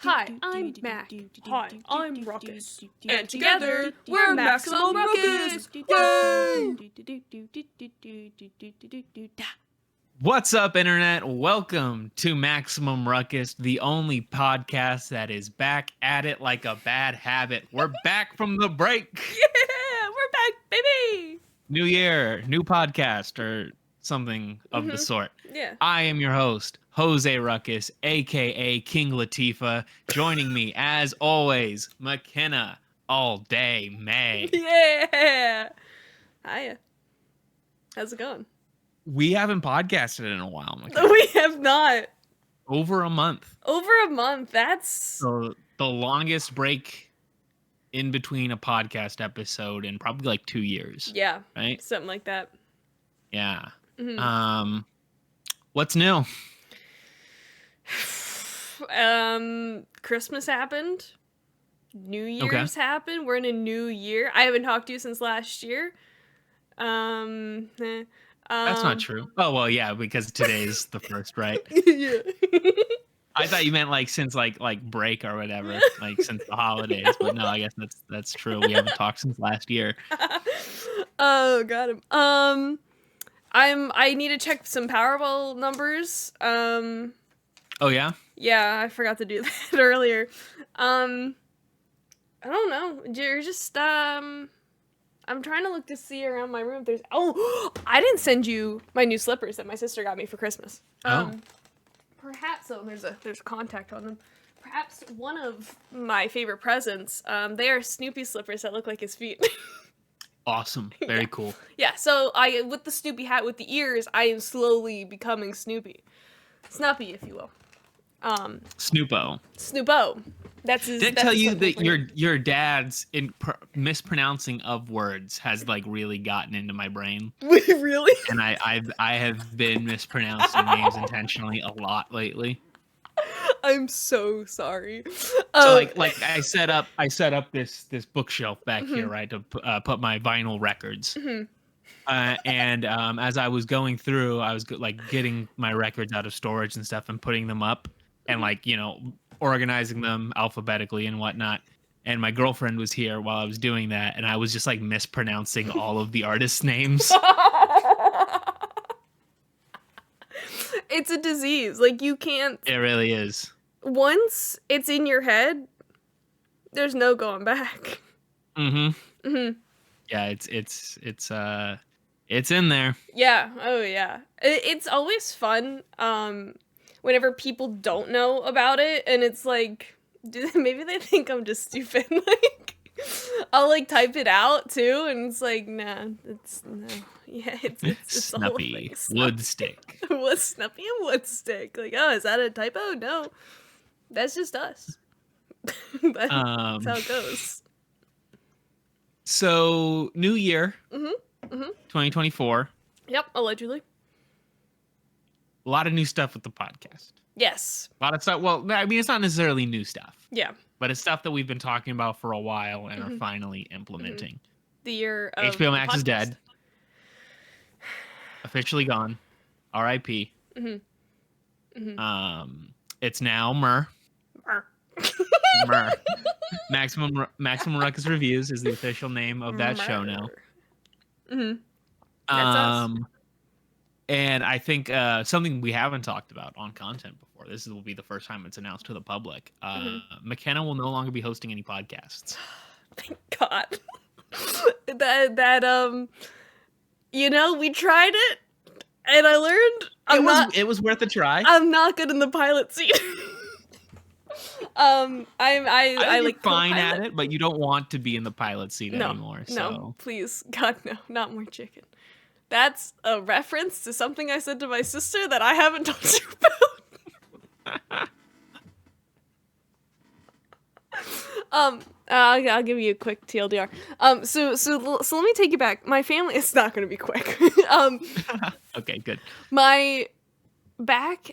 Hi, I'm Mac. Hi, I'm Ruckus. And together, we're Maximum Ruckus! Yay! What's up, Internet? Welcome to Maximum Ruckus, the only podcast that is back at it like a bad habit. We're back from the break. Yeah, we're back, baby! New year, new podcast, or something of the sort. Yeah. I am your host, Jose Ruckus, aka King Latifah. Joining me, as always, Makenna, all day May. Yeah! Hiya. How's it going? We haven't podcasted in a while, Makenna. We have not. Over a month. Over a month, that's... So the longest break in between a podcast episode in probably like 2 years. Yeah, right? Something like that. Yeah. Mm-hmm. What's new? Christmas happened. New Year's happened. We're in a new year. I haven't talked to you since last year. That's not true. Oh, well, yeah, because today's the first, right? Yeah. I thought you meant like since like break or whatever, like since the holidays. But no, I guess that's true. We haven't talked since last year. Oh, got him. I need to check some Powerball numbers. Oh yeah? Yeah, I forgot to do that earlier. I don't know. You're just I'm trying to look to see around my room if there's I didn't send you my new slippers that my sister got me for Christmas. Perhaps there's a contact on them. Perhaps one of my favorite presents. They are Snoopy slippers that look like his feet. Awesome. Very cool. Yeah, so with the Snoopy hat with the ears, I am slowly becoming Snoopy. Snoopy, if you will. Snoopo. That's his. Did I tell you that your dad's mispronouncing of words has like really gotten into my brain? Really? And I have been mispronouncing names intentionally a lot lately. I'm so sorry. So like I set up this bookshelf back here, right, to put my vinyl records. And as I was going through, I was like getting my records out of storage and stuff and putting them up and like, you know, organizing them alphabetically and whatnot. And my girlfriend was here while I was doing that, and I was just like mispronouncing all of the artists' names. It's a disease. Like, you can't... It really is. Once it's in your head, there's no going back. Yeah, it's in there. Yeah. Oh yeah. It's always fun whenever people don't know about it, and it's like, maybe they think I'm just stupid. Like, I'll like type it out too, and it's like, nah, it's no. Yeah, it's Snuppy Woodstick. Snuppy and Woodstick. Like, oh, is that a typo? No, that's just us. That's how it goes. So, new year, 2024. Yep, allegedly. A lot of new stuff with the podcast. Yes. A lot of stuff. Well, I mean, it's not necessarily new stuff. Yeah. But it's stuff that we've been talking about for a while and are finally implementing. The year of HBO Max the is dead. Officially gone. R.I.P. It's now Myrrh. Myrrh. Maximum Ruckus Reviews is the official name of that show now. That's us. And I think something we haven't talked about on content before. This will be the first time it's announced to the public. Makenna will no longer be hosting any podcasts. Thank God. that you know, we tried it, and I learned it was worth a try. I'm not good in the pilot scene. I like fine at it, but you don't want to be in the pilot seat anymore. So. No, please, God, no, not more chicken. That's a reference to something I said to my sister that I haven't told you about. I'll give you a quick TLDR. So let me take you back. My family, it's not going to be quick. Okay, good. I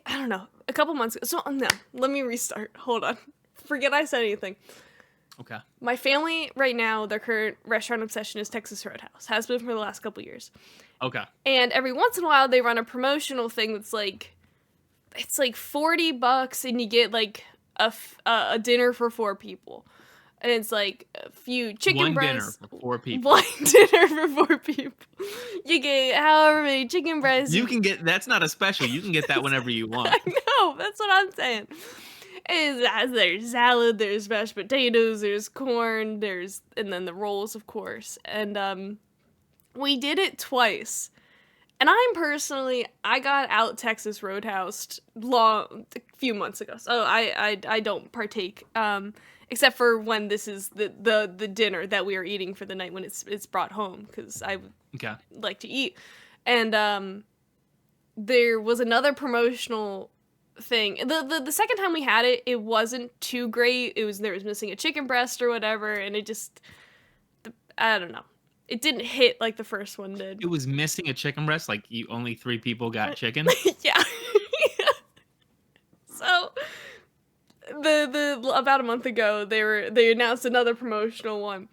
don't know, a couple months ago. So no, let me restart. Hold on. Forget I said anything. Okay. My family right now, their current restaurant obsession is Texas Roadhouse. Has been for the last couple years. Okay. And every once in a while, they run a promotional thing that's like, it's like $40 and you get like a dinner for 4 people. And it's like a few chicken breasts. Dinner for 4 people. One dinner for 4 people. You get however many chicken breasts. You can get, that's not a special. You can get that whenever you want. I know, that's what I'm saying. There's salad, there's mashed potatoes, there's corn, and then the rolls, of course. And we did it twice. And I got out Texas Roadhouse a few months ago. So I don't partake. Except for when this is the dinner that we are eating for the night when it's brought home, because I like to eat. And there was another promotional thing. The second time we had it, it wasn't too great. There was missing a chicken breast or whatever, and it just, I don't know. It didn't hit like the first one did. It was missing a chicken breast, like only 3 people got chicken. Yeah. So about a month ago, they announced another promotional one,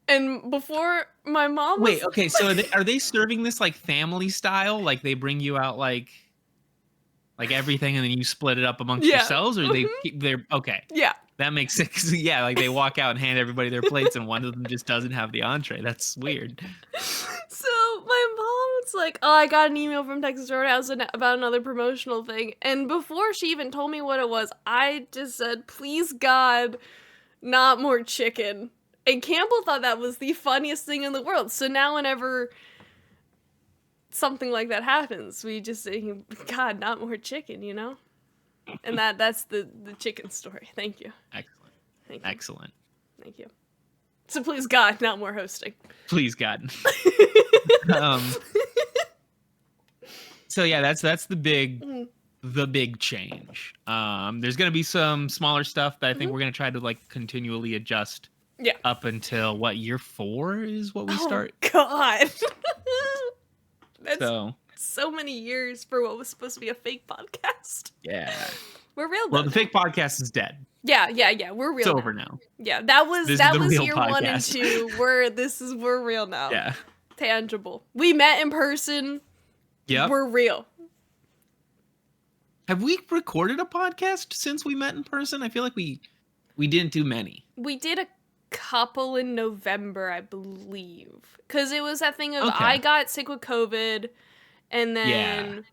and before my mom was... okay, so are they serving this like family style, like they bring you out like everything and then you split it up amongst yourselves, or they're okay, that makes sense. Yeah, like they walk out and hand everybody their plates and one of them just doesn't have the entree. That's weird. So my mom's like, oh, I got an email from Texas Roadhouse about another promotional thing. And before she even told me what it was, I just said, please God, not more chicken. And Campbell thought that was the funniest thing in the world. So now whenever something like that happens, we just say, God, not more chicken, you know? And that's the chicken story. Thank you. Excellent. Thank you. Excellent. Thank you. So please God, not more hosting. Please God. So yeah, that's the big change. There's gonna be some smaller stuff that I think we're gonna try to like continually adjust. Yeah. Up until what, year 4 is what we start? God. That's so many years for what was supposed to be a fake podcast. Yeah. We're real. Well, the fake podcast is dead. Yeah. We're real. It's over now. Yeah, that was year podcast. 1 and 2. We're real now. Yeah. Tangible. We met in person. Yeah. We're real. Have we recorded a podcast since we met in person? I feel like we didn't do many. We did a couple in November, I believe. Because it was that thing of I got sick with COVID, and then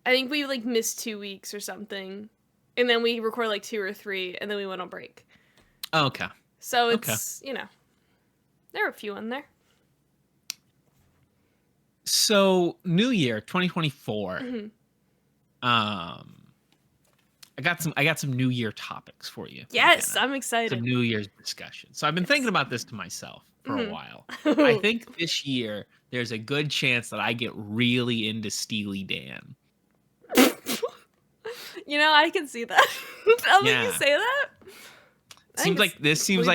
I think we like missed 2 weeks or something. And then we recorded like 2 or 3, and then we went on break. Oh, okay. So it's, there are a few in there. So, New Year, 2024. Mm-hmm. I got some New Year topics for you. Yes, I'm excited. Some New Year's discussion. So I've been thinking about this to myself for a while. I think this year there's a good chance that I get really into Steely Dan. I can see that. Now that you say that. This seems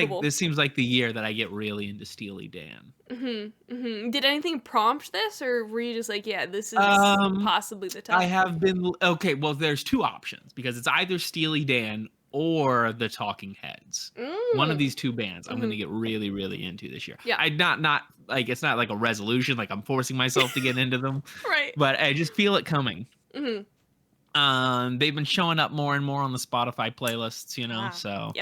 like the year that I get really into Steely Dan. Mm-hmm, mm-hmm. Did anything prompt this, or were you just like, this is possibly the time? I have been well. There's 2 options because it's either Steely Dan or the Talking Heads. One of these 2 bands I'm going to get really, really into this year. Yeah, I not like it's not like a resolution, like I'm forcing myself to get into them. Right. But I just feel it coming. Mm-hmm. They've been showing up more and more on the Spotify playlists, Wow. So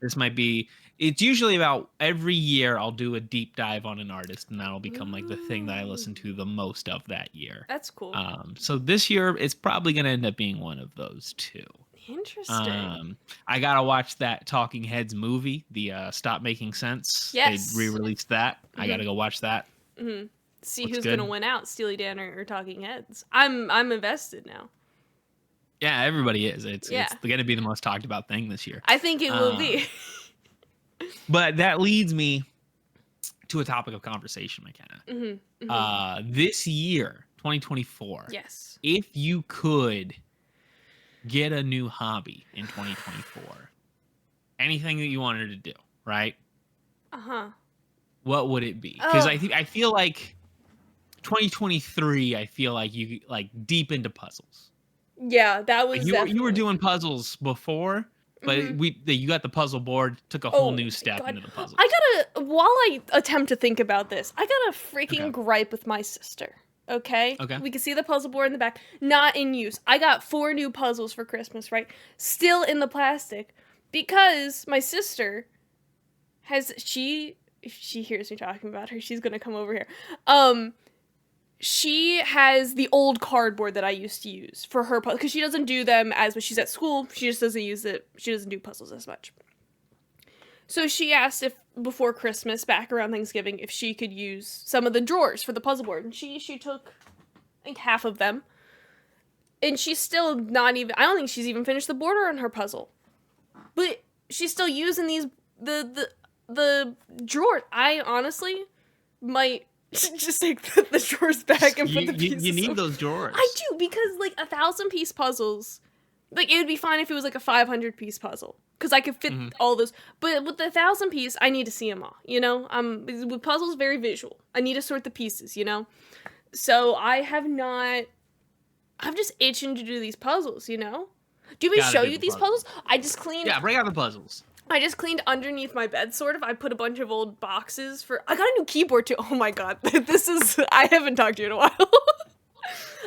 this might be. It's usually about every year I'll do a deep dive on an artist, and that'll become like the thing that I listen to the most of that year. That's cool. So this year it's probably going to end up being one of those 2. Interesting. I got to watch that Talking Heads movie, the Stop Making Sense. Yes. They re-released that. I got to go watch that. Mm-hmm. See who's going to win out, Steely Dan or Talking Heads. I'm invested now. Yeah, everybody is. It's going to be the most talked about thing this year. I think it will be. But that leads me to a topic of conversation, Makenna. Mm-hmm. This year, 2024. Yes. If you could get a new hobby in 2024, anything that you wanted to do, right? What would it be? Because I feel like 2023. I feel like you like deep into puzzles. Yeah, that was. You were doing puzzles before. But you got the puzzle board, took a whole new step into the puzzle. While I attempt to think about this, I got a freaking gripe with my sister. Okay? Okay. We can see the puzzle board in the back. Not in use. I got 4 new puzzles for Christmas, right? Still in the plastic. Because my sister has, if she hears me talking about her, she's gonna come over here. She has the old cardboard that I used to use for her puzzle, because she doesn't do them as when she's at school. She just doesn't use it. She doesn't do puzzles as much. So she asked if before Christmas, back around Thanksgiving, if she could use some of the drawers for the puzzle board, and she took, I think, half of them. And she's still not even, I don't think she's even finished the border on her puzzle. But she's still using these the drawers. I honestly might just take the drawers back and put the pieces. You need those drawers. I do, because like 1,000-piece puzzles, like it would be fine if it was like a 500-piece puzzle, because I could fit all those. But with the 1,000-piece, I need to see them all. You know, with puzzles, very visual. I need to sort the pieces. You know, so I'm just itching to do these puzzles. You know, do you want me to show you these puzzles? I just cleaned. Yeah, bring out the puzzles. I just cleaned underneath my bed, sort of. I put a bunch of old boxes for... I got a new keyboard, too. Oh, my God. This is... I haven't talked to you in a while.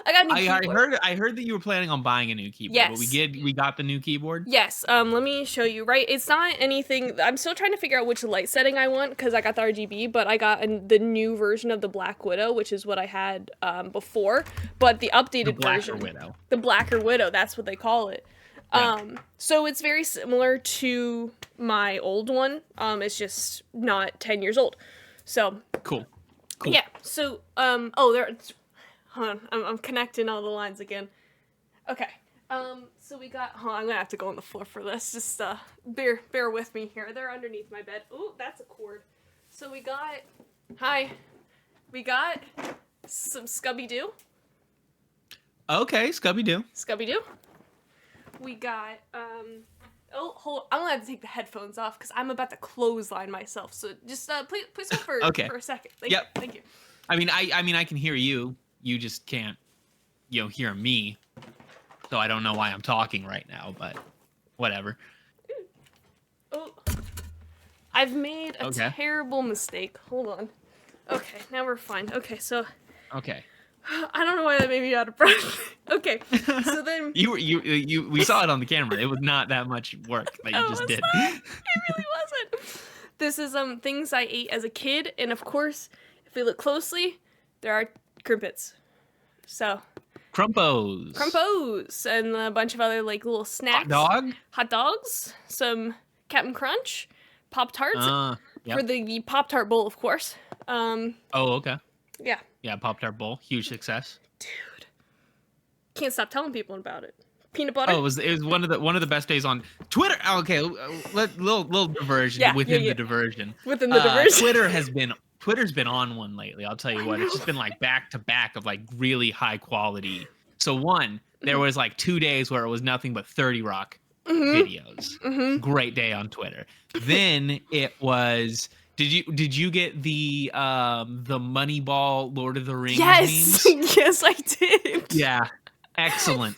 I got a new keyboard. I heard that you were planning on buying a new keyboard. Yes. But we got the new keyboard? Yes. Let me show you, right? It's not anything... I'm still trying to figure out which light setting I want, because I got the RGB, but I got the new version of the Black Widow, which is what I had before. But the updated version... Widow. The Blacker Widow. That's what they call it. Yeah. So it's very similar to my old one. It's just not 10 years old. So cool. Yeah. So hold on. I'm connecting all the lines again. Okay. So we got. I'm gonna have to go on the floor for this. Just bear with me here. They're underneath my bed. Ooh, that's a cord. So we got. We got some Scooby-Doo. Okay, Scooby-Doo. Scooby-Doo. We got, hold on. I'm gonna have to take the headphones off because I'm about to clothesline myself. So just, please hold for a second. Thank you. Thank you. I mean, I can hear you. You just can't, hear me. So I don't know why I'm talking right now, but whatever. Oh, I've made a terrible mistake. Hold on. Okay, now we're fine. Okay, so. Okay. I don't know why that made me out of breath. Okay, so then we saw it on the camera. It was not that much work that you just did. It really wasn't. This is things I ate as a kid, and of course, if we look closely, there are Krimpets. So Crumpos, and a bunch of other like little snacks. Hot dogs, some Captain Crunch, Pop-Tarts for the Pop-Tart bowl, of course. Okay. Yeah. Yeah, Pop-Tart bowl, huge success. Dude, can't stop telling people about it. Peanut butter. Oh, it was one of the best days on Twitter. Okay, little diversion within the diversion. Within the diversion. Twitter's been on one lately. I'll tell you what, it's just been like back to back of like really high quality. So there was like 2 days where it was nothing but 30 Rock videos. Great day on Twitter. Then it was. Did you get the Moneyball Lord of the Rings memes? Yes, I did. Yeah. Excellent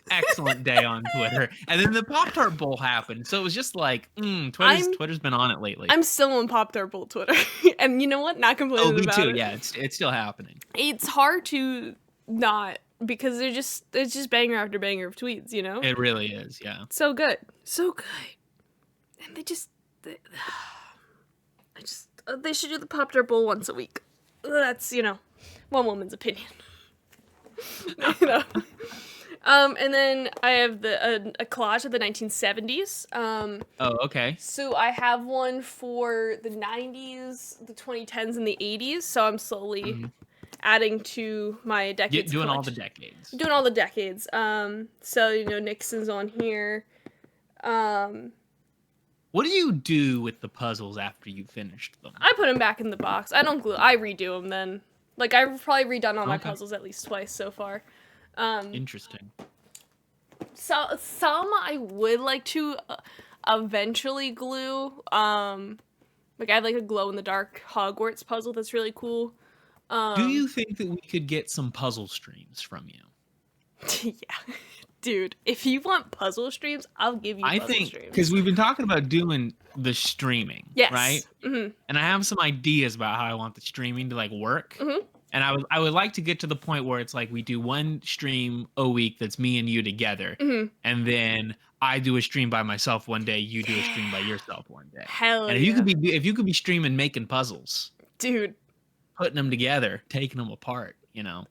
day on Twitter. And then the Pop-Tart Bowl happened. So it was just like, Twitter's been on it lately. I'm still on Pop-Tart Bowl Twitter. And you know what? Not complaining about it. Oh, me too. Yeah, it's still happening. It's hard to not, because it's just banger after banger of tweets, you know? It really is, yeah. So good. And they should do the Pop-Tart Bowl once a week. That's, one woman's opinion. And then I have a collage of the 1970s. Okay. So I have one for the 90s, the 2010s, and the 80s. So I'm slowly adding to my decades. Doing all the decades. Doing all the decades. So Nixon's on here. What do you do with the puzzles after you finished them? I put them back in the box. I don't glue. I redo them then. Like, I've probably redone all my puzzles at least twice so far. Interesting. So some I would like to eventually glue. Like I have like a glow in the dark Hogwarts puzzle that's really cool. Do you think that we could get some puzzle streams from you? Yeah. Dude, if you want puzzle streams, I'll give you puzzle streams. Because we've been talking about doing the streaming, yes. right? Mm-hmm. And I have some ideas about how I want the streaming to like work. Mm-hmm. And I would like to get to the point where it's like we do one stream a week that's me and you together, and then I do a stream by myself one day, you do a stream by yourself one day. Hell And yeah. if you could be streaming making puzzles, dude, putting them together, taking them apart,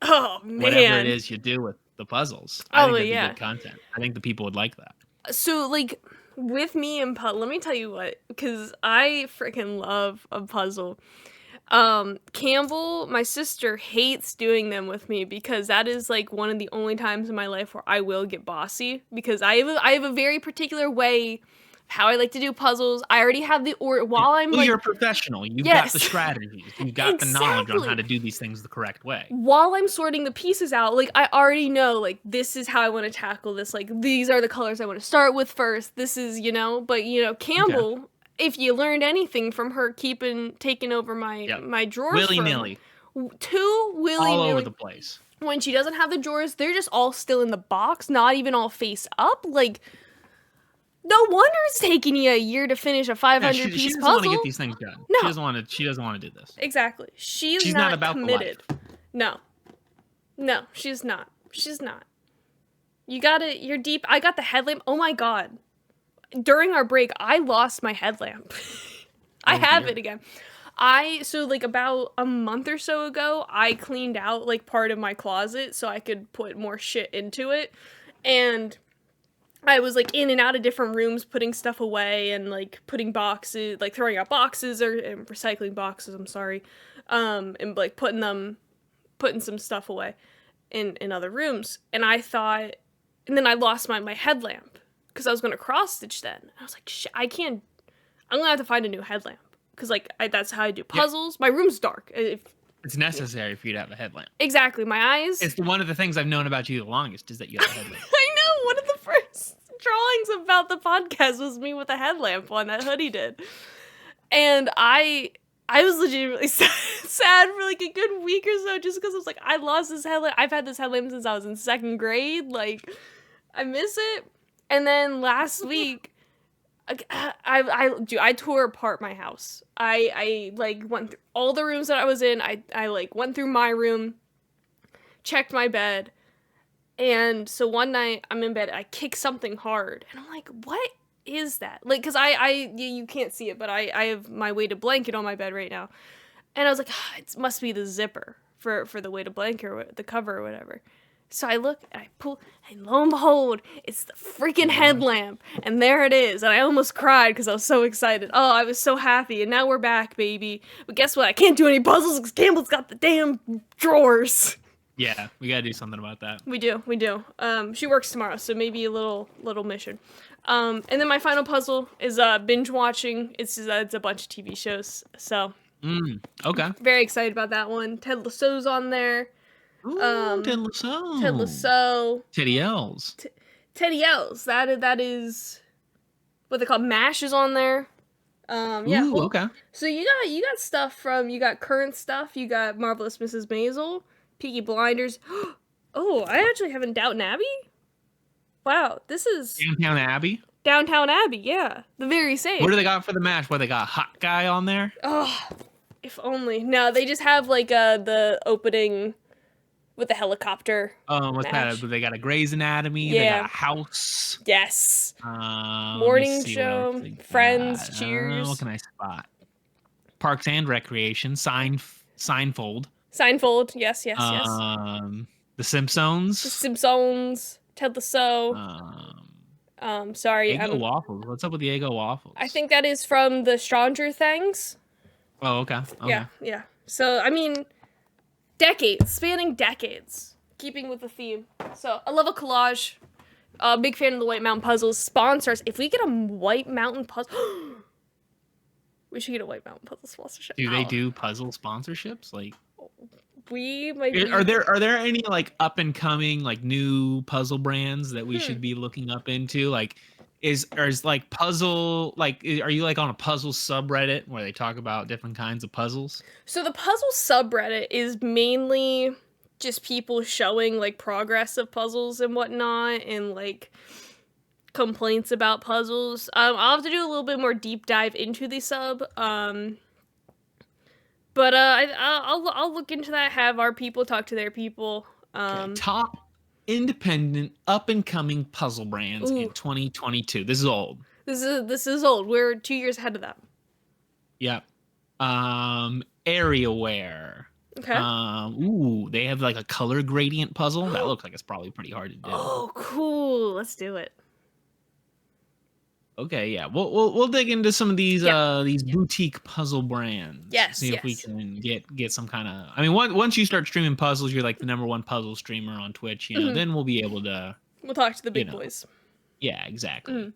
oh man, whatever it is you do with the puzzles, I think that'd be yeah. good content. I think the people would like that. So like with me and puzzle, let me tell you what, because I freaking love a puzzle. Campbell, my sister, hates doing them with me because that is like one of the only times in my life where I will get bossy, because I have a very particular way how I like to do puzzles. I already have the while I'm well, like, you're a professional. You've Yes. got the strategies. You've got the knowledge on how Exactly. to do these things the correct way. while I'm sorting the pieces out, like I already know like this is how I want to tackle this. Like these are the colors I want to start with first. This is, but Campbell, if you learned anything from her taking over my drawers Willy-nilly. too willy-nilly. All over the place. When she doesn't have the drawers, they're just all still in the box, not even all face up. Like, no wonder it's taking you a year to finish a 500 piece she doesn't puzzle. want to get these things done. No. She doesn't want to do this. Exactly. She's not about committed. the life. No, she's not. She's not. You're deep. I got the headlamp. Oh my god. During our break, I lost my headlamp. I have it again. So like about a month or so ago, I cleaned out like part of my closet so I could put more shit into it. And I was like in and out of different rooms putting stuff away and like putting boxes, like throwing out boxes and recycling boxes, I'm sorry. And like putting some stuff away in other rooms. And then I lost my headlamp because I was going to cross stitch then. And I was like, shit, I'm going to have to find a new headlamp because like that's how I do puzzles. Yeah. My room's dark. It's necessary for you to have a headlamp. Exactly. My eyes. It's one of the things I've known about you the longest is that you have a headlamp. I know. One of the first drawings about the podcast was me with a headlamp on that hoodie did. And I was legitimately sad for like a good week or so just because I was like, I lost this headlamp. I've had this headlamp since I was in second grade. Like, I miss it. And then last week, I tore apart my house. I like went through all the rooms that I was in. I like went through my room, checked my bed, and so one night I'm in bed, I kick something hard, and I'm like, what is that? Like, cause you can't see it, but I have my weighted blanket on my bed right now, and I was like, it must be the zipper for the weighted blanket or the cover or whatever. So I look, and I pull, and lo and behold, it's the freaking headlamp. And there it is. And I almost cried because I was so excited. Oh, I was so happy. And now we're back, baby. But guess what? I can't do any puzzles because Campbell's got the damn drawers. Yeah, we gotta do something about that. We do. She works tomorrow, so maybe a little mission. And then my final puzzle is binge watching. It's a bunch of TV shows. So. Okay. Very excited about that one. Ted Lasso's on there. Ooh, Ted Lasso. Ted Lasso. Teddy L's. Teddy L's. That is what they call MASH is on there. Yeah. Ooh, okay. So you got stuff you got current stuff. You got Marvelous Mrs. Maisel, Peaky Blinders. Oh, I actually haven't Downton Abbey. Wow, this is Downtown Abbey. Downtown Abbey. Yeah, the very same. What do they got for the MASH? What, they got a hot guy on there? Oh, if only. No, they just have like the opening. With the helicopter. What's MASH. that? They got a Grey's Anatomy. Yeah. They got a House. Yes. Morning Show. Friends. Cheers. What can I spot? Parks and Recreation. Seinfeld. Seinfeld. Yes. The Simpsons. The Simpsons. Ted Lasso. Sorry. Eggo waffles. What's up with the Eggo waffles? I think that is from the Stranger Things. Oh, okay. Yeah. So, I mean, spanning decades, keeping with the theme. So, I love a collage. Big fan of the White Mountain Puzzles. Sponsors. If we get a White Mountain Puzzle... we should get a White Mountain Puzzle sponsorship. Do they do puzzle sponsorships? Like... We might be... Are there any like up and coming like new puzzle brands that we should be looking up into? Like, is like puzzle, like, are you like on a puzzle subreddit where they talk about different kinds of puzzles? So the puzzle subreddit is mainly just people showing like progress of puzzles and whatnot, and like complaints about puzzles. I'll have to do a little bit more deep dive into the sub. But I'll look into that. Have our people talk to their people. Okay, top independent up and coming puzzle brands in 2022. This is old. This is old. We're 2 years ahead of them. Yep. AreaWare. Okay. They have like a color gradient puzzle. That looks like it's probably pretty hard to do. Oh, cool. Let's do it. Okay, yeah. We'll dig into some of these boutique puzzle brands. Yes. See if we can get some kind of. I mean, once you start streaming puzzles, you're like the #1 puzzle streamer on Twitch. You know, then we'll be able to. We'll talk to the big boys. Yeah, exactly.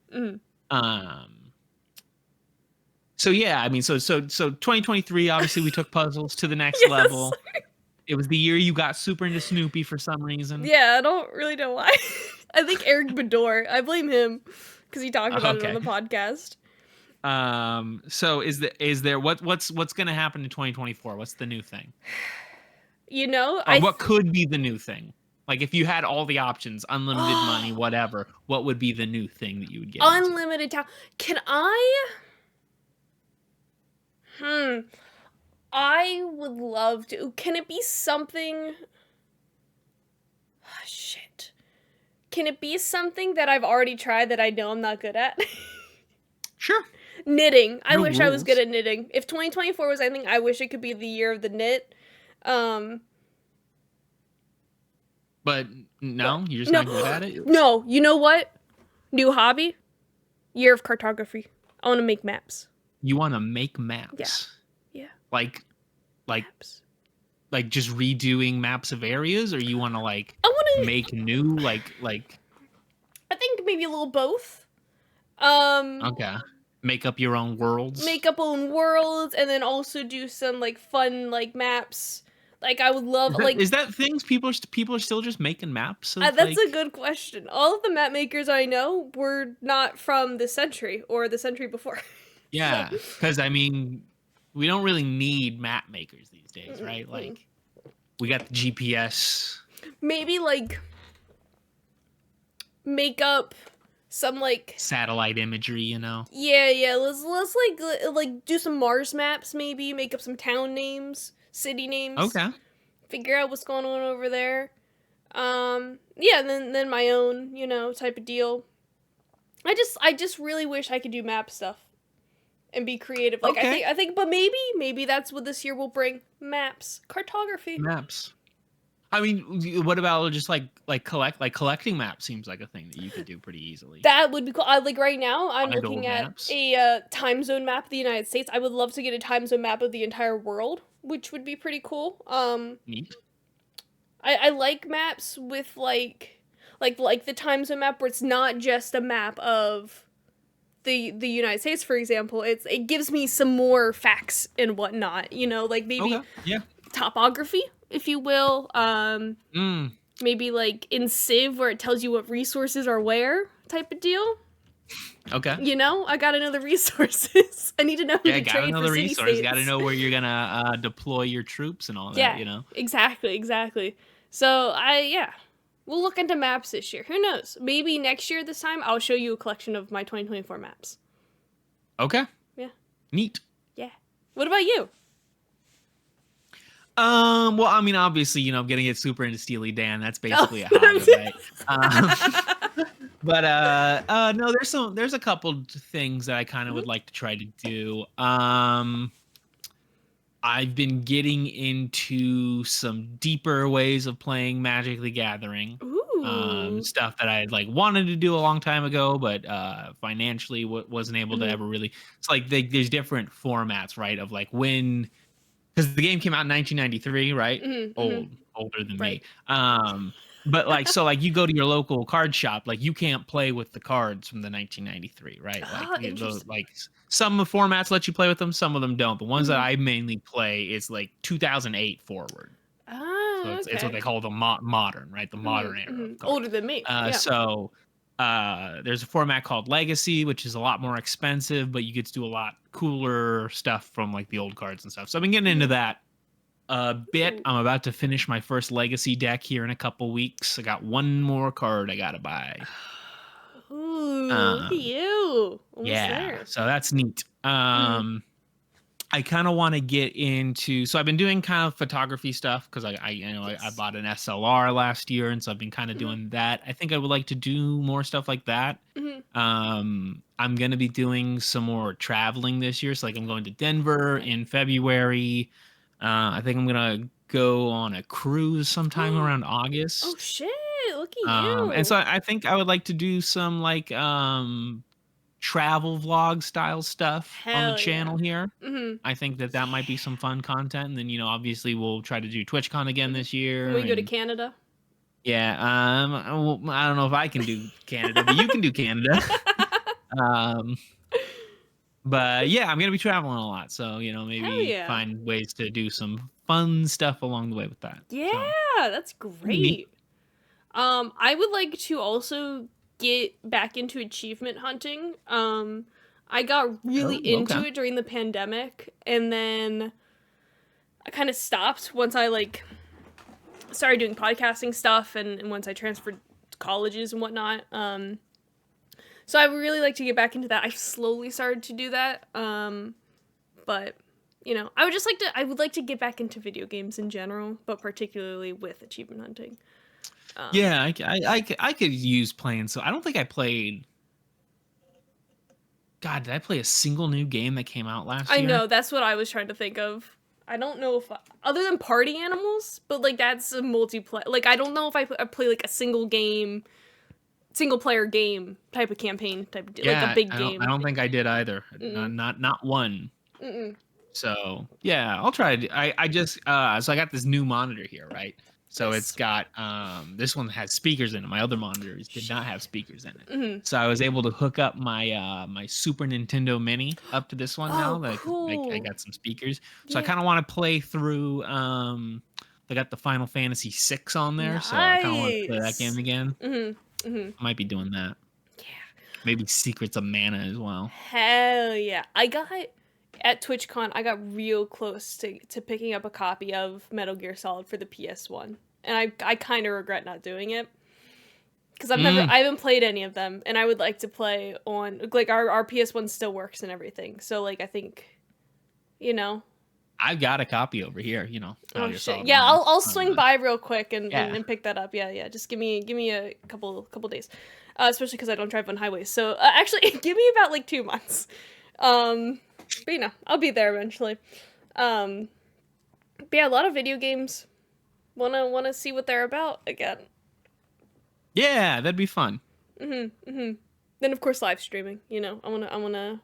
So yeah, I mean, so 2023. Obviously, we took puzzles to the next level. It was the year you got super into Snoopy for some reason. Yeah, I don't really know why. I think Eric Bador. I blame him because he talked about it on the podcast. So is there what's gonna happen in 2024? What's the new thing? You know, what could be the new thing? Like if you had all the options, unlimited money, whatever, what would be the new thing that you would get? Unlimited time. Can I? I would love to. Can it be something? Oh, shit. Can it be something that I've already tried that I know I'm not good at? Sure. Knitting. I wish I was good at knitting. If 2024 was anything, I wish it could be the year of the knit. But no, you're just not good at it? No, you know what? New hobby? Year of cartography. I want to make maps. You want to make maps? Yeah. Like maps. Like just redoing maps of areas, or you want to like make new like I think maybe a little both. Okay. Make up your own worlds. Make up own worlds, and then also do some like fun like maps. Like I would love is that things people are still just making maps of, that's a good question. All of the map makers I know were not from this century or the century before. Yeah, because I mean, we don't really need map makers these days, right? Like, we got the GPS. Maybe like make up some like satellite imagery, you know? Yeah. Let's like do some Mars maps. Maybe make up some town names, city names. Okay. Figure out what's going on over there. Yeah, and then my own, type of deal. I just really wish I could do map stuff. And be creative. Like I think, but maybe that's what this year will bring. Maps, cartography. Maps. I mean, what about just collecting maps? Seems like a thing that you could do pretty easily. That would be cool. Like right now, I'm looking at a time zone map of the United States. I would love to get a time zone map of the entire world, which would be pretty cool. Neat. I like maps with like the time zone map where it's not just a map of the United States, for example. It gives me some more facts and whatnot, like maybe topography, if you will. Maybe like in Civ where it tells you what resources are where type of deal. Okay. I gotta know the resources. I need to know who to gotta trade know for the resources. city-states. Gotta know where you're gonna deploy your troops and all that, Exactly. So we'll look into maps this year. Who knows? Maybe next year this time I'll show you a collection of my 2024 maps. Okay. Yeah. Neat. Yeah. What about you? Well, I mean, obviously, getting it super into Steely Dan, that's basically a hobby, right? But no, there's a couple things that I kind of would like to try to do. I've been getting into some deeper ways of playing Magic the Gathering. Ooh. Stuff that I wanted to do a long time ago, but financially wasn't able to ever really. It's like there's different formats, right? Of like when, because the game came out in 1993, right? Older than me. But so you go to your local card shop, you can't play with the cards from the 1993, right? Some formats let you play with them, some of them don't. The ones that I mainly play is 2008 forward. So it's what they call the modern, right? The modern era. Older than me. So there's a format called Legacy, which is a lot more expensive, but you get to do a lot cooler stuff from the old cards and stuff. So I've been getting into that a bit. I'm about to finish my first Legacy deck here in a couple weeks. I got one more card I gotta buy. Ooh, look at you. Almost yeah, there. so that's neat. I kind of want to get into, so I've been doing kind of photography stuff because I Yes. bought an SLR last year, and so I've been kind of Mhm. doing that. I think I would like to do more stuff like that. Mhm. I'm gonna be doing some more traveling this year. So like I'm going to Denver Nice. in February. I think I'm gonna go on a cruise sometime around Oh August. shit! Look at And so you. I think I would like to do some like travel vlog style stuff on the Hell yeah. channel here. Mhm. I think that Yeah. might be some fun content. And then, obviously we'll try to do TwitchCon again Mhm. this Can year. we go to And Canada? yeah, well, I don't know if I can do Canada, but you can do Canada. um, but yeah, I'm gonna be traveling a lot, so Hell maybe yeah. find ways to do some fun stuff along the way with that. Yeah, So that's that'd be neat. great. I would like to also get back into achievement hunting. I got really Oh, okay. into it during the pandemic, and then I kind of stopped once I like started doing podcasting stuff, and once I transferred to colleges and whatnot. So I would really like to get back into that. I've slowly started to do that. But I would just like to. I would like to get back into video games in general, but particularly with achievement hunting. Um, Yeah, I could use playing. So I don't think I played. God, did I play a single new game that came out last I year? know that's what I was trying to think of. I don't know if other than Party Animals, but like that's a multiplayer. Like I don't know if I play like a single player game type of campaign type of deal, like a Yeah, big I game. don't think I did either. Mm-mm. Not one. Mm-mm. So yeah, I'll try to. I just so I got this new monitor here, right? So it's Nice. got this one has speakers in it. My other monitors did not have Shit. speakers in it. Mm-hmm. So I was able to hook up my my Super Nintendo Mini up to this one now. Oh, Like I cool. got some speakers. So I Yeah. kind of want to play through they got the Final Fantasy 6 on there, so I kind of want to play that game Nice. again. Mm-hmm. Mm-hmm. I might be doing that. Yeah. Maybe Secrets of Mana as well. Hell yeah. I got at TwitchCon, I got real close to picking up a copy of Metal Gear Solid for the PS1. And I kind of regret not doing it. Because Mm, I haven't played any of them, and I would like to play on, like, our PS1 still works and everything. So, like, I think, you know. I've got a copy over here. Metal Oh Gear shit. Solid Yeah, 1. I'll swing by real quick and, Yeah. and pick that up. Yeah, yeah. Just give me a couple days. Especially because I don't drive on highways. So, actually, give me about, like, 2 months. But, I'll be there eventually. Um, but yeah, a lot of video games. Wanna see what they're about again. Yeah, that'd be fun. Then of course live streaming. I wanna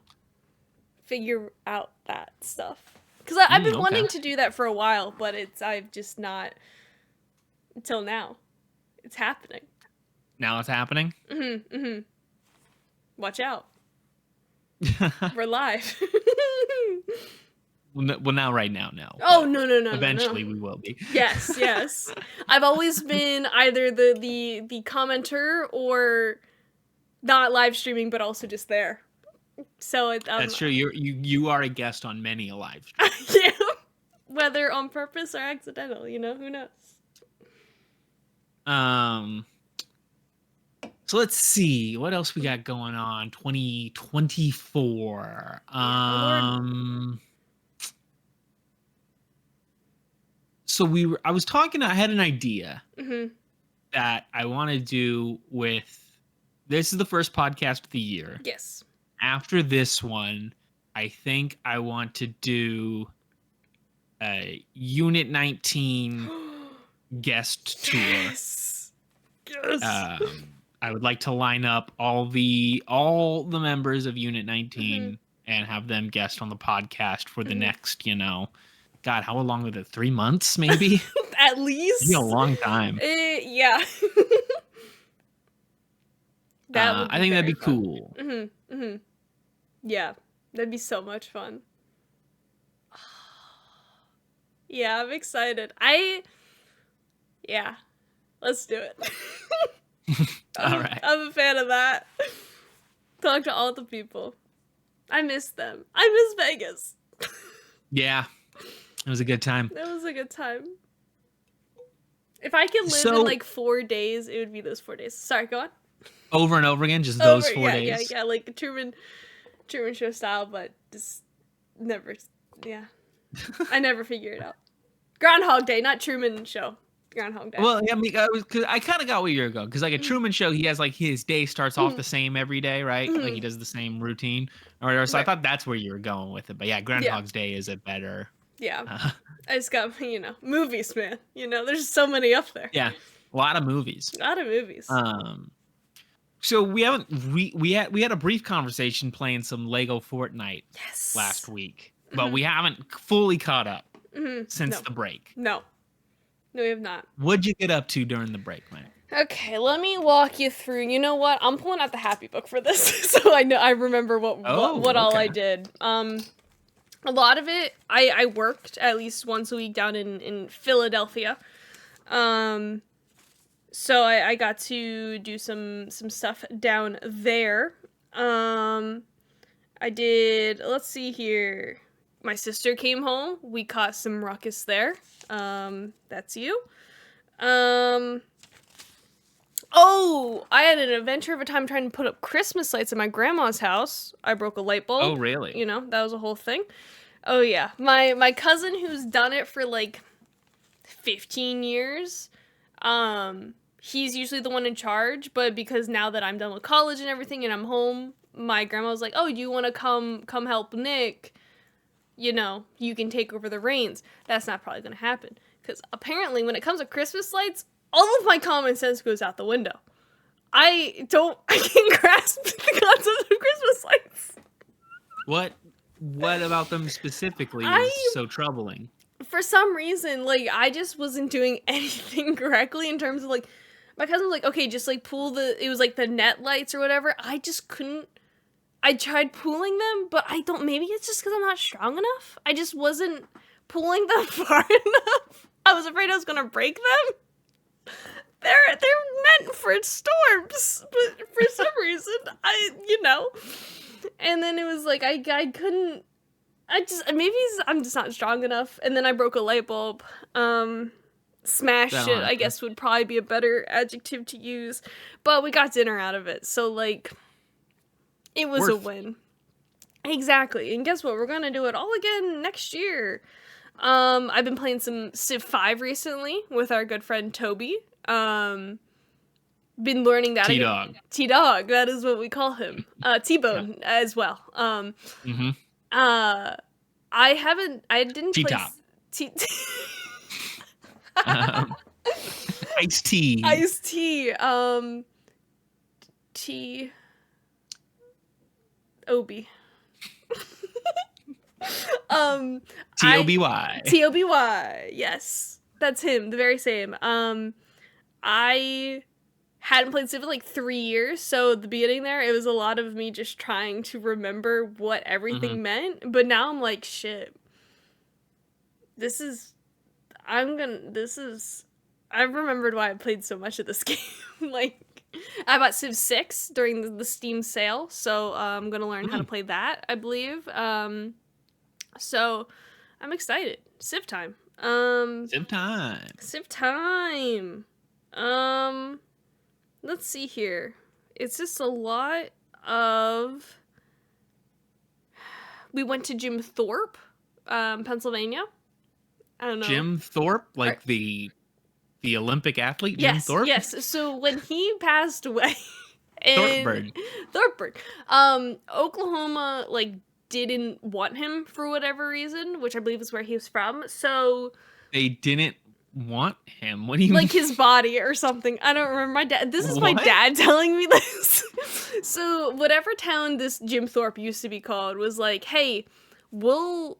figure out that stuff because I've been Okay. wanting to do that for a while, but I've just not until now. It's happening. Now it's happening. Watch out, we're live. Well, now, right now, no. Oh But no. eventually, we will be. Yes. I've always been either the commenter or not live streaming, but also just there. So That's true. You are a guest on many a live stream. yeah, whether on purpose or accidental, who knows. Um. So let's see what else we got going on. 2024. Yeah, Lord. So I was talking. I had an idea Mm-hmm. that I want to do with. This is the first podcast of the year. Yes. After this one, I think I want to do a Unit 19 guest tour. Yes. I would like to line up all the members of Unit 19 and have them guest on the podcast for the next, God, how long was it? 3 months, maybe? At least. It'd be a long time. Yeah. That would be I think that'd very be fun. cool. Yeah, that'd be so much fun. Yeah, I'm excited. Yeah, let's do it. All right. I'm a fan of that. Talk to all the people. I miss them. I miss Vegas. Yeah, it was a good time. That was a good time. If I could live in like 4 days, it would be those 4 days. Sorry, go on. Over and over again, just those 4 days. Yeah, like a Truman Show style, but just never Yeah. I never figure it out. Groundhog Day, not Truman Show. Groundhog Day. Well, I mean, I kind of got where you're going because like a Truman Show, he has like his day starts off the same every day, right? Like he does the same routine or whatever. So I Right. thought that's where you were going with it. But yeah, Groundhog's Day is a better. Yeah. I just got, movies, man. There's so many up there. Yeah, a lot of movies. A lot of movies. So we had a brief conversation playing some Lego Fortnite Yes. last week, but we haven't fully caught up since No. the break. No, we have not. What'd you get up to during the break, man? Okay, let me walk you through. You know what? I'm pulling out the happy book for this, so I remember what all I did. A lot of it, I worked at least once a week down in Philadelphia. So I got to do some stuff down there. I did, let's see here. My sister came home. We caught some Ruckus there. That's you. Oh, I had an adventure of a time trying to put up Christmas lights in my grandma's house. I broke a light bulb. Oh, really? That was a whole thing. Oh, yeah. My cousin who's done it for, 15 years, he's usually the one in charge, but because now that I'm done with college and everything and I'm home, my grandma was like, oh, do you want to come help Nick? You can take over the reins. That's not probably going to happen. Because apparently when it comes to Christmas lights, all of my common sense goes out the window. I can't grasp the concept of Christmas lights. What about them specifically is so troubling? For some reason, I just wasn't doing anything correctly in terms of, my cousin was like, okay, just, pull it was, the net lights or whatever. I just couldn't. I tried pulling them, but maybe it's just because I'm not strong enough. I just wasn't pulling them far enough. I was afraid I was going to break them. They're meant for storms, but for some reason, and then it was I couldn't, I'm just not strong enough, and then I broke a light bulb, smashed it, I guess would probably be a better adjective to use, but we got dinner out of it, so, it was a win. Exactly, and guess what, we're gonna do it all again next year. I've been playing some Civ 5 recently with our good friend Toby. Been learning that T-Dog. again. T-Dog, that is what we call him. T-Bone as well. I didn't T-Top. play... Iced tea. Iced tea. Obi. T-O-B-Y. T-O-B-Y, yes. That's him, the very same. I hadn't played Civ in 3 years, so at the beginning there, it was a lot of me just trying to remember what everything meant, but now I'm like, shit. I've remembered why I played so much of this game. I bought Civ 6 during the Steam sale, so I'm gonna learn how to play that, I believe. So I'm excited. Civ time. Civ time. Civ time. Let's see here. It's just a lot of... We went to Jim Thorpe, Pennsylvania. I don't know. Jim Thorpe, the Olympic athlete, Jim Thorpe? Yes. So when he passed away... Thorpeburg. Oklahoma, didn't want him for whatever reason, which I believe is where he was from, so... They didn't want him? What do you mean? His body or something. I don't remember. This is my dad telling me this. So whatever town this Jim Thorpe used to be called was hey, we'll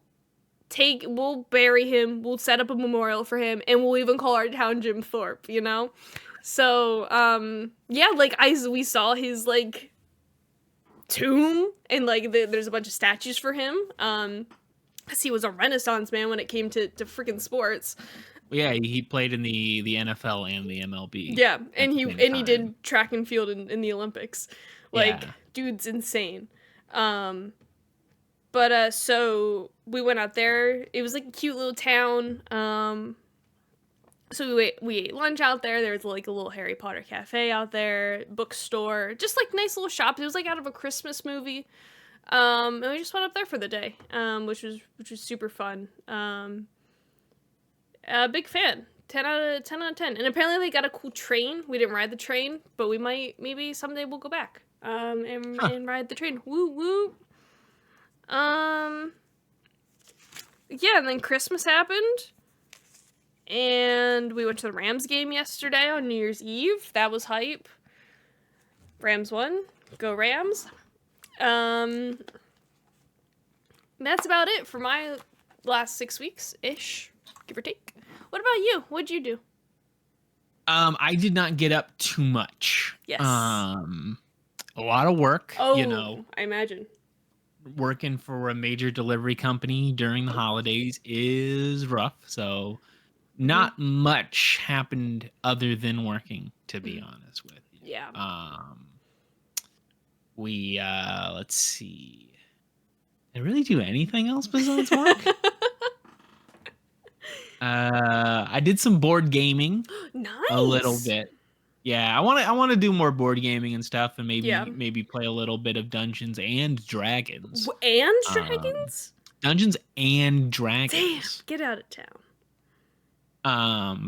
bury him, we'll set up a memorial for him, and we'll even call our town Jim Thorpe, So, we saw his, tomb, and, there's a bunch of statues for him, because he was a Renaissance man when it came to freaking sports. Yeah, he played in the NFL and the MLB. Yeah, and he did track and field in the Olympics. Dude's insane. But so we went out there. It was a cute little town. So we ate lunch out there. There was a little Harry Potter cafe out there, bookstore, just nice little shops. It was out of a Christmas movie. And we just went up there for the day, which was super fun. Big fan. 10 out of 10. And apparently they got a cool train. We didn't ride the train, but we might, maybe someday we'll go back. And ride the train. Woo woo. Yeah, and then Christmas happened. And we went to the Rams game yesterday on New Year's Eve. That was hype. Rams won. Go Rams. That's about it for my last 6 weeks-ish, give or take. What about you? What'd you do? I did not get up too much. Yes. A lot of work, I imagine. Working for a major delivery company during the holidays is rough, so not much happened other than working, to be honest with you. Yeah. We let's see. Did I really do anything else besides work? I did some board gaming. Nice. A little bit. Yeah, I want to do more board gaming and stuff, and maybe play a little bit of Dungeons and Dragons. And Dragons? Dungeons and Dragons. Damn, get out of town.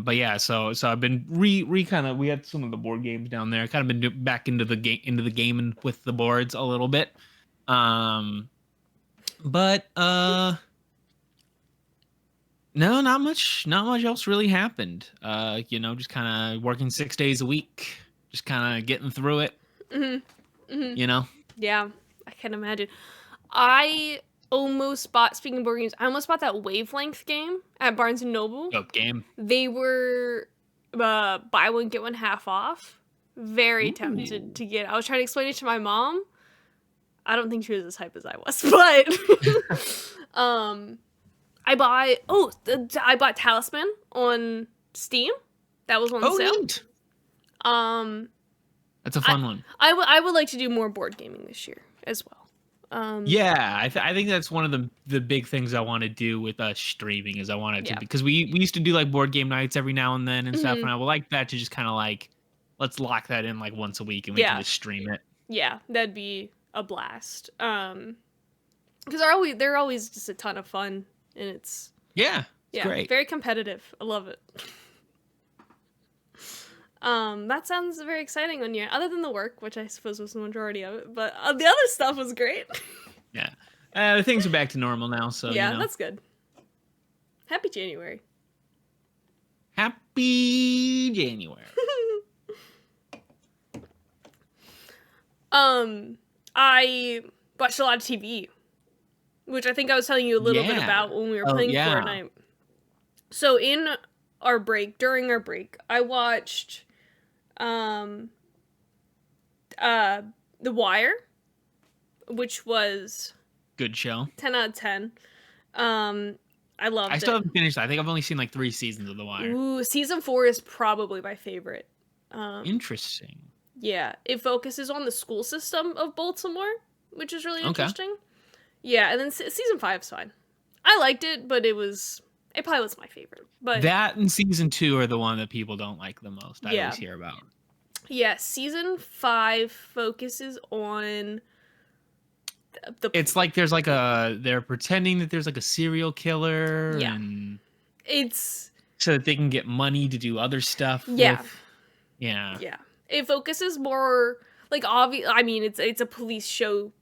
But yeah, so I've been we had some of the board games down there. Kind of been back into the game and with the boards a little bit. But no, not much else really happened. Just kind of working 6 days a week, just kind of getting through it. Yeah, I can imagine. I almost bought, speaking of board games, I almost bought that Wavelength game at Barnes & Noble. Dope game. They were buy one, get one half off. Very tempted to get. I was trying to explain it to my mom. I don't think she was as hype as I was, but I bought Talisman on Steam. That was on sale. Neat. That's a fun one. I would like to do more board gaming this year as well. Yeah, I think that's one of the big things I want to do with us streaming is I wanted to, because we used to do like board game nights every now and then and stuff, and I would like that to just kind of like, let's lock that in like once a week and we can just stream it. Yeah, that'd be a blast. Because they're always just a ton of fun, and it's great. Very competitive. I love it. That sounds very exciting on you. Other than the work, which I suppose was the majority of it, but the other stuff was great. Yeah, things are back to normal now, so that's good. Happy January. Happy January. I watched a lot of TV, which I think I was telling you a little bit about when we were playing Fortnite. So during our break, I watched The Wire, which was good show. 10 out of 10. I loved it. I still haven't finished that. I think I've only seen like 3 seasons of The Wire. Ooh, season 4 is probably my favorite. Interesting. Yeah, it focuses on the school system of Baltimore, which is really interesting. Yeah, and then season 5 is fine. I liked it, but it probably was my favorite. But that and season 2 are the one that people don't like the most. I always hear about. Yeah, season 5 focuses on it's like there's like they're pretending that there's like a serial killer. Yeah, and it's so that they can get money to do other stuff. Yeah. Yeah. It focuses more like I mean, it's a police show.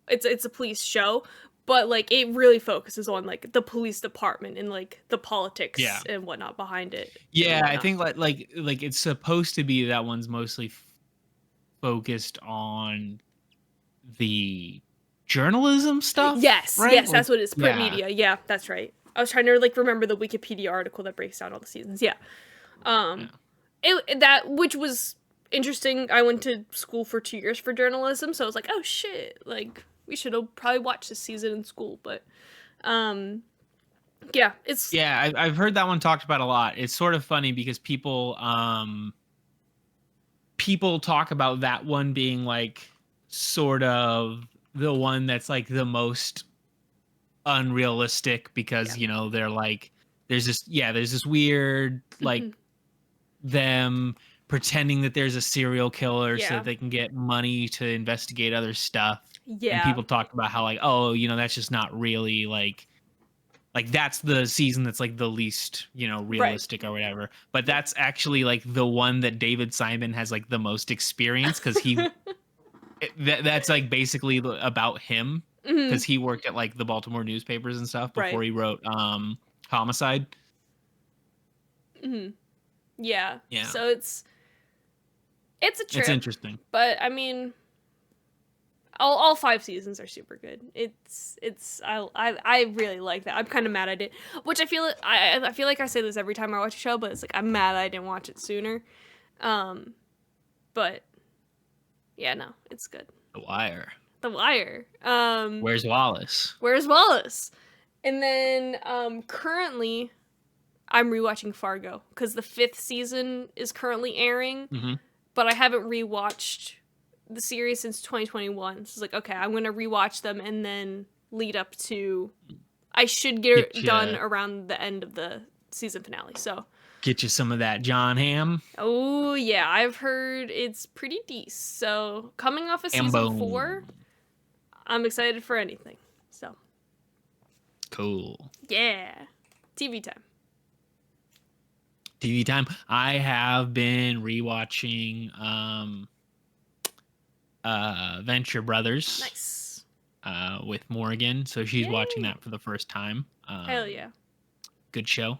It's a police show, but like it really focuses on like the police department and like the politics and whatnot behind it. Yeah, I think like it's supposed to be that one's mostly focused on the journalism stuff. Yes, right? Yes, that's what it is. Print media. Yeah, that's right. I was trying to like remember the Wikipedia article that breaks down all the seasons. Yeah. Which was interesting. I went to school for 2 years for journalism, so I was like, oh shit, like we should have probably watched this season in school. But it's I've heard that one talked about a lot. It's sort of funny because people talk about that one being like sort of the one that's like the most unrealistic because they're like there's this weird like them pretending that there's a serial killer so that they can get money to investigate other stuff. And Yeah. people talked about how like, oh, that's just not really like that's the season that's like the least, Right. realistic or whatever. But that's actually like the one that David Simon has like the most experience because that's like basically about him Hmm. because he worked at like the Baltimore newspapers and stuff before Right. he wrote Homicide. Hmm. Yeah. Yeah, So it's a it's trip, interesting. but I mean, all 5 seasons are super good. I really like that. I'm kind of mad I did, which I feel like I say this every time I watch a show, but it's like I'm mad I didn't watch it sooner. Um, but yeah, no, it's good. The Wire. The Wire. Where's Wallace? Where's Wallace? And then currently I'm rewatching Fargo because the 5th season is currently airing, Mm-hmm. but I haven't rewatched the series since 2021. So it's like, okay, I'm gonna rewatch them and then lead up to. I should get it done around the end of the season finale. So get you some of that John Hamm. oh yeah, I've heard it's pretty decent. So coming off of season 4, I'm excited for anything. So cool. yeah, TV time. TV time. I have been rewatching Venture Brothers. Nice. With Morgan, so she's Yay. watching that for the first time. Hell yeah. Good show.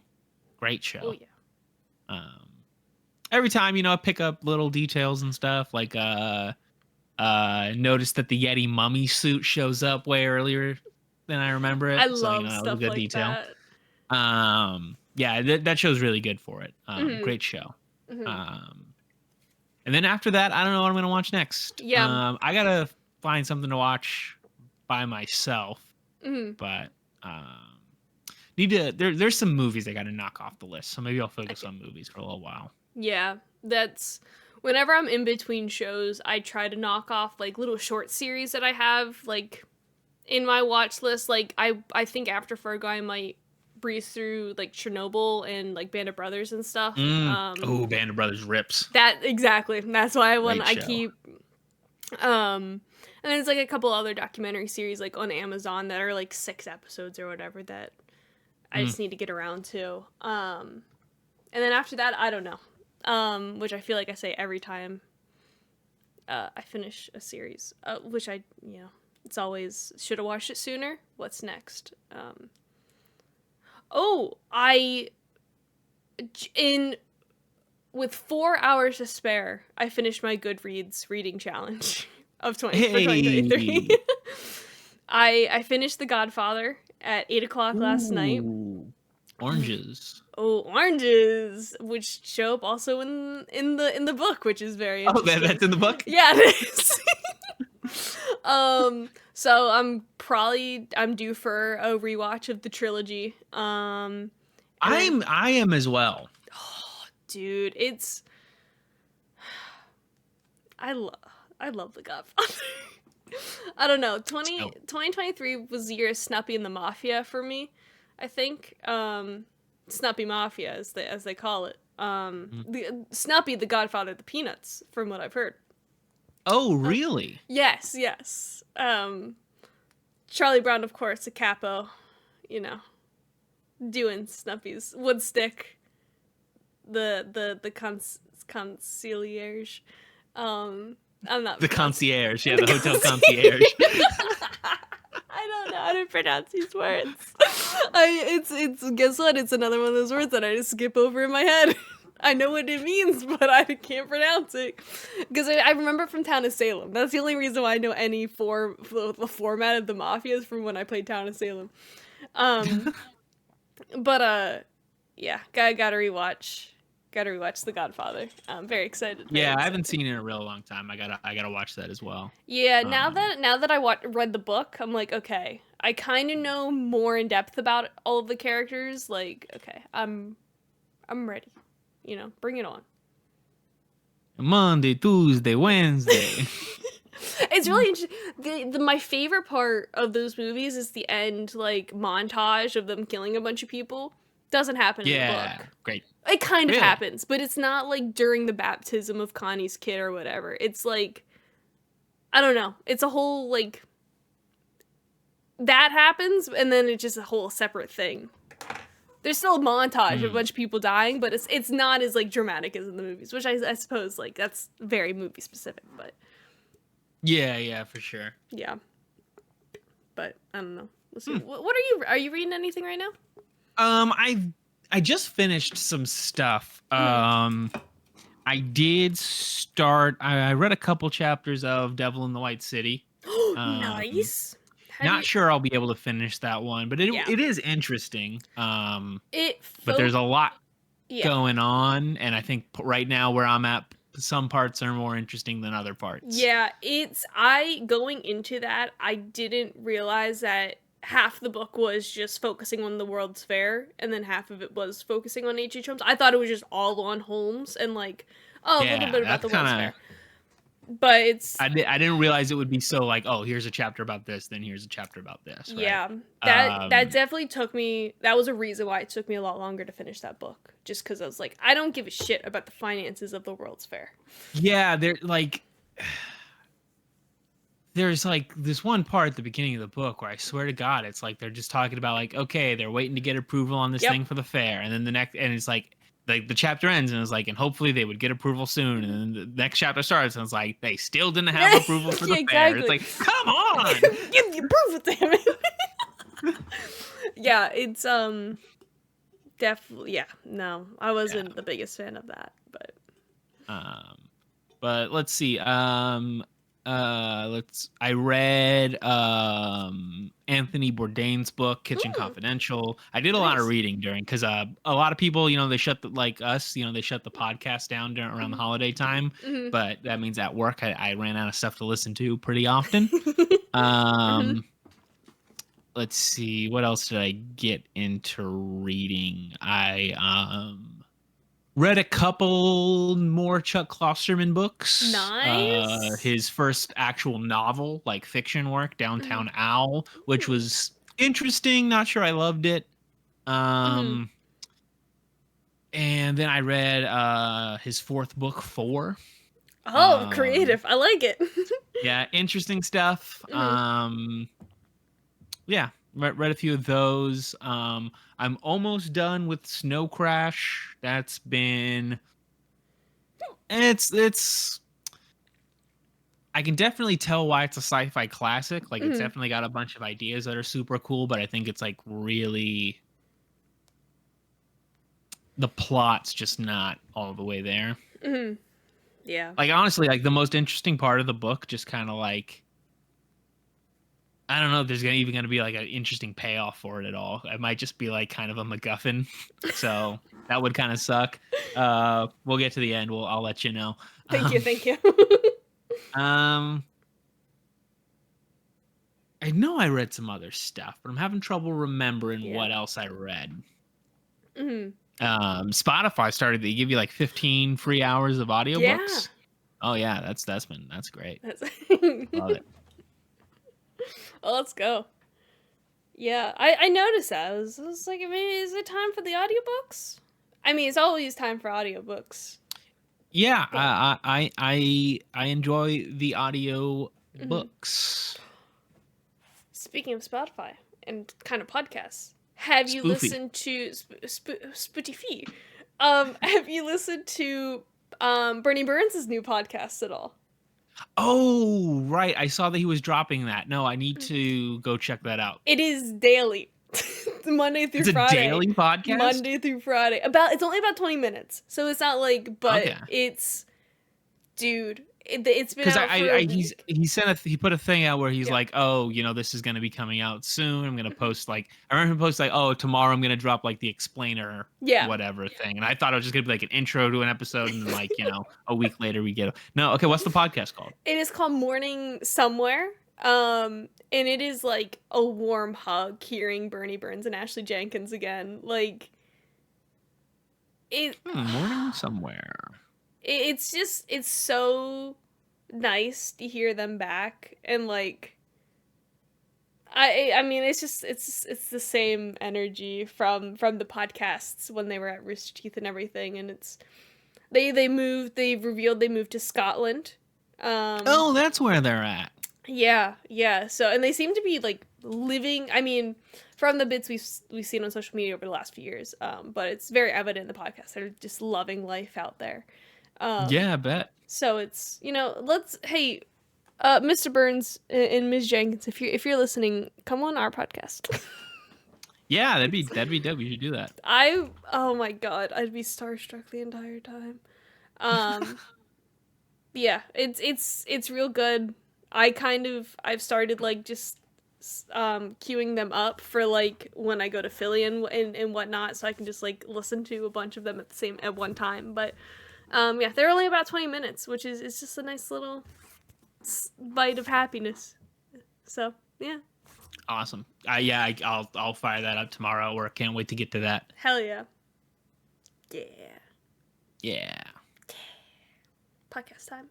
Great show. Oh yeah. Every time, I pick up little details and stuff, like notice that the Yeti mummy suit shows up way earlier than I remember it. I So, love that was a stuff good like detail. that. Yeah, that show's really good for it. Great show. Mm-hmm. And then after that, I don't know what I'm gonna watch next. Yeah. I gotta find something to watch by myself, Mm-hmm. but there's some movies I gotta knock off the list, so maybe I'll focus on movies for a little while. Yeah, that's whenever I'm in between shows, I try to knock off like little short series that I have like in my watch list. Like I think after Fargo I might breeze through like Chernobyl and like Band of Brothers and stuff. Oh, Band of Brothers rips. That exactly. That's why I show. keep and there's like a couple other documentary series like on Amazon that are like 6 episodes or whatever that I just need to get around to. And then after that, I don't know. Which I feel like I say every time I finish a series. Which it's always should have watched it sooner. What's next? With 4 hours to spare, I finished my Goodreads reading challenge of 2023. I finished The Godfather at 8:00 last night. Oranges. Oh, oranges, which show up also in the book, which is very interesting. Oh, that's in the book? Yeah, it is. So I'm due for a rewatch of the trilogy. I am as well. Oh, dude, I love The Godfather. I don't know. 2023 was the year of Snuppy and the Mafia for me, I think. Snuppy Mafia, as they call it. The Snuppy, the Godfather of the Peanuts, from what I've heard. Oh, really? Yes. Charlie Brown, of course, a capo, doing Snuppy's Woodstick, the concierge. I'm not the concierge. Yeah, the hotel concierge. I don't know how to pronounce these words. It's guess what? It's another one of those words that I just skip over in my head. I know what it means, but I can't pronounce it. Because I remember from Town of Salem. That's the only reason why I know any the format of the Mafia is from when I played Town of Salem. But yeah, gotta rewatch The Godfather. I'm very excited. I haven't seen it in a real long time. I gotta watch that as well. Yeah, now that I read the book, I'm like, okay, I kind of know more in depth about all of the characters. Like, okay, I'm ready. Bring it on. Monday, Tuesday, Wednesday. It's really interesting. My favorite part of those movies is the end, like, montage of them killing a bunch of people. Doesn't happen in the book. Great. It kind of happens, but it's not, like, during the baptism of Connie's kid or whatever. It's, like, I don't know. It's a whole, like, that happens, and then it's just a whole separate thing. There's still a montage of a bunch of people dying, but it's not as like dramatic as in the movies, which I suppose like that's very movie specific, but yeah, for sure. yeah. But I don't know. We'll see. What are you reading anything right now? I just finished some stuff. I did start. I read a couple chapters of Devil in the White City. Nice. Not sure I'll be able to finish that one, but Yeah. it is interesting. But There's a lot going on, and I think right now where I'm at, some parts are more interesting than other parts. Yeah, going into that, I didn't realize that half the book was just focusing on the World's Fair, and then half of it was focusing on H.H. Holmes. I thought it was just all on Holmes and like, a little bit about the World's Fair. But it's... I didn't realize it would be so like, oh, here's a chapter about this, then here's a chapter about this. Right? Yeah, that definitely took me... That was a reason why it took me a lot longer to finish that book. Just because I was like, I don't give a shit about the finances of the World's Fair. Yeah, there's like this one part at the beginning of the book where I swear to God, it's like they're just talking about like, okay, they're waiting to get approval on this thing for the fair. And then it's like the chapter ends and it's like, and hopefully they would get approval soon. And then the next chapter starts and it's like, they still didn't have approval for the fair. It's like, come on! Give the approval, damn it! Yeah, it's, definitely, no, I wasn't the biggest fan of that, but let's see, I read Anthony Bourdain's book Kitchen Confidential. I did a lot of reading during, because a lot of people, they shut the podcast down around the holiday time, but that means at work I ran out of stuff to listen to pretty often. Let's see, what else did I get into reading? I read a couple more Chuck Klosterman books. Nice. His first actual novel, like fiction work, Downtown Owl, which was interesting. Not sure I loved it. And then I read his fourth book, 4. Oh, creative. I like it. Yeah, interesting stuff. Yeah, read a few of those. I'm almost done with Snow Crash. That's been... It's... I can definitely tell why it's a sci-fi classic. Like, it's definitely got a bunch of ideas that are super cool, but I think it's, like, really... The plot's just not all the way there. Yeah. Like, honestly, like, the most interesting part of the book just kind of, like... I don't know if there's even going to be like an interesting payoff for it at all. It might just be like kind of a MacGuffin. So that would kind of suck. We'll get to the end. I'll let you know. Thank you. I know I read some other stuff, but I'm having trouble remembering what else I read. Spotify started to give you like 15 free hours of audiobooks. Yeah. Oh yeah, that's great. Love it. Well, let's go. Yeah, I noticed that. I was like, maybe is it time for the audiobooks? I mean, it's always time for audiobooks. Yeah, I enjoy the audio books. Speaking of Spotify and kind of podcasts, have you listened to Spotify? Have you listened to Bernie Burns' new podcast at all? Oh, right. I saw that he was dropping that. No, I need to go check that out. It is daily. Monday through Friday. It's a daily podcast? Monday through Friday. It's only about 20 minutes. So it's not like, but it's, dude, it's been out for a week. He put a thing out where he's like, oh, this is going to be coming out soon. I'm going to post I remember him post like, oh, tomorrow I'm going to drop like the explainer whatever thing. And I thought it was just going to be like an intro to an episode. And then like, a week later we get no. Okay. What's the podcast called? It is called Morning Somewhere. And it is like a warm hug hearing Bernie Burns and Ashley Jenkins again. Like Morning Somewhere. It's so nice to hear them back, and like I mean it's the same energy from the podcasts when they were at Rooster Teeth and everything, and it's they've revealed they moved to Scotland. That's where they're at. Yeah. So, and they seem to be like living. I mean, from the bits we've seen on social media over the last few years, but it's very evident in the podcast. They're just loving life out there. Yeah, I bet. So it's, hey, Mr. Burns and Ms. Jenkins, if you're listening, come on our podcast. Yeah, that'd be dope. You should do that. Oh my god, I'd be starstruck the entire time. Yeah, it's real good. I've started like just queuing them up for like when I go to Philly and whatnot, so I can just like listen to a bunch of them at one time. But yeah, they're only about 20 minutes, which is it's just a nice little bite of happiness. So yeah. Awesome. Yeah, I'll fire that up tomorrow. Or can't wait to get to that. Hell yeah. Yeah. Yeah. Podcast time.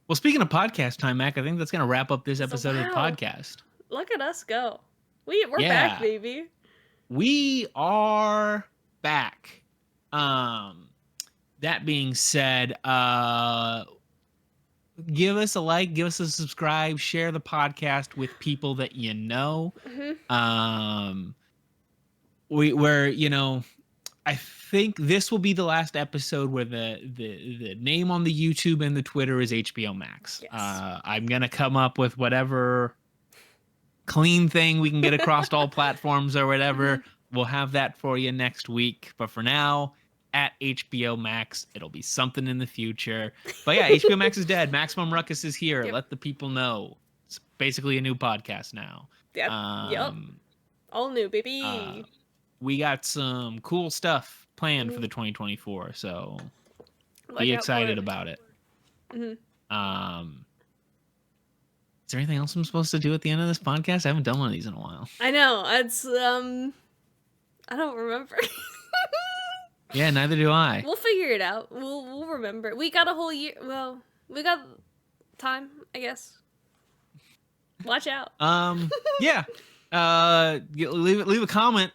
Well, speaking of podcast time, Mac, I think that's gonna wrap up this episode of the podcast. Look at us go. We're back, baby. We are back. That being said, give us a like, give us a subscribe, share the podcast with people that you know. Mm-hmm. I think this will be the last episode where the name on the YouTube and the Twitter is HBO Max. Yes. I'm gonna come up with whatever clean thing we can get across all platforms or whatever. Mm-hmm. We'll have that for you next week. But for now, at HBO Max, it'll be something in the future. But yeah, HBO Max is dead. Maximum Ruckus is here. Yep. Let the people know. It's basically a new podcast now. Yep. Yep. All new, baby. We got some cool stuff planned for the 2024, so be excited about it. Mm-hmm. Is there anything else I'm supposed to do at the end of this podcast? I haven't done one of these in a while. I know. It's I don't remember. Yeah, neither do I. We'll figure it out. We'll remember. We got a whole year. Well, we got time, I guess. Watch out. Yeah. Leave a comment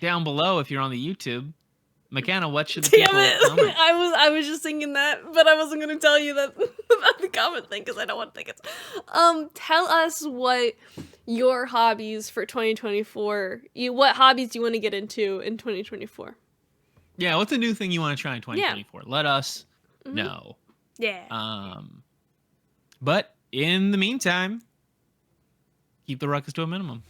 down below if you're on the YouTube. Makenna, what should the people comment? I was just thinking that, but I wasn't going to tell you that about the comment thing because I don't want to think it's. Tell us what your hobbies for 2024. What hobbies do you want to get into in 2024? Yeah, what's a new thing you want to try in 2024? Yeah. Let us know. Yeah. But in the meantime, keep the ruckus to a minimum.